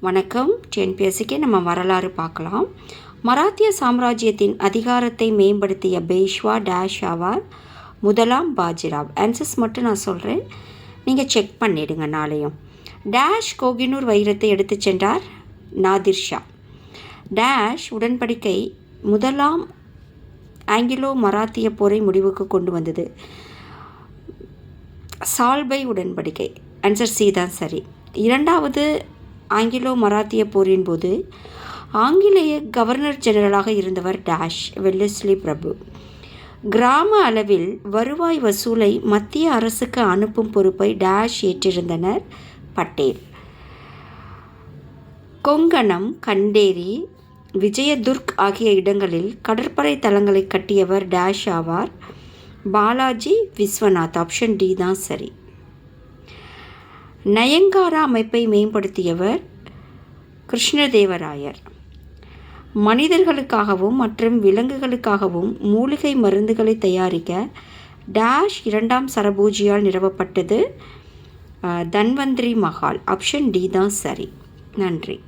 வணக்கம். டிஎன்பிஎஸ்சிக்கு நம்ம வரலாறு பார்க்கலாம். மராத்திய சாம்ராஜ்யத்தின் அதிகாரத்தை மேம்படுத்திய பேஷ்வா டேஷ் ஆவார். முதலாம் பாஜிராவ். ஆன்சர்ஸ் மட்டும் நான் சொல்கிறேன், நீங்கள் செக் பண்ணிவிடுங்க நாளையும். டேஷ் கோகினூர் வைரத்தை எடுத்து சென்றார். நாதிர் ஷா. டேஷ் உடன்படிக்கை முதலாம் ஆங்கிலோ மராத்திய போரை முடிவுக்கு கொண்டு வந்தது. சால்பை உடன்படிக்கை. ஆன்சர் சி தான் சரி. இரண்டாவது ஆங்கிலோ மராத்திய போரின் போது ஆங்கிலேய கவர்னர் ஜெனரலாக இருந்தவர் டேஷ். வெல்லஸ்லி பிரபு. கிராம அளவில் வருவாய் வசூலை மத்திய அரசுக்கு அனுப்பும் பொறுப்பை டேஷ் ஏற்றிருந்தனர். பட்டேல். கொங்கணம், கண்டேரி, விஜயதுர்க் ஆகிய இடங்களில் கடற்படை தளங்களை கட்டியவர் டேஷ் ஆவார். பாலாஜி விஸ்வநாத். ஆப்ஷன் டி தான் சரி. நயங்காரா அமைப்பை மேம்படுத்தியவர் கிருஷ்ணதேவராயர். மனிதர்களுக்காகவும் மற்றும் விலங்குகளுக்காகவும் மூலிகை மருந்துகளை தயாரிக்க டேஷ் இரண்டாம் சரபோஜியால் நிறுவப்பட்டது. தன்வந்திரி மஹால். ஆப்ஷன் டி தான் சரி. நன்றி.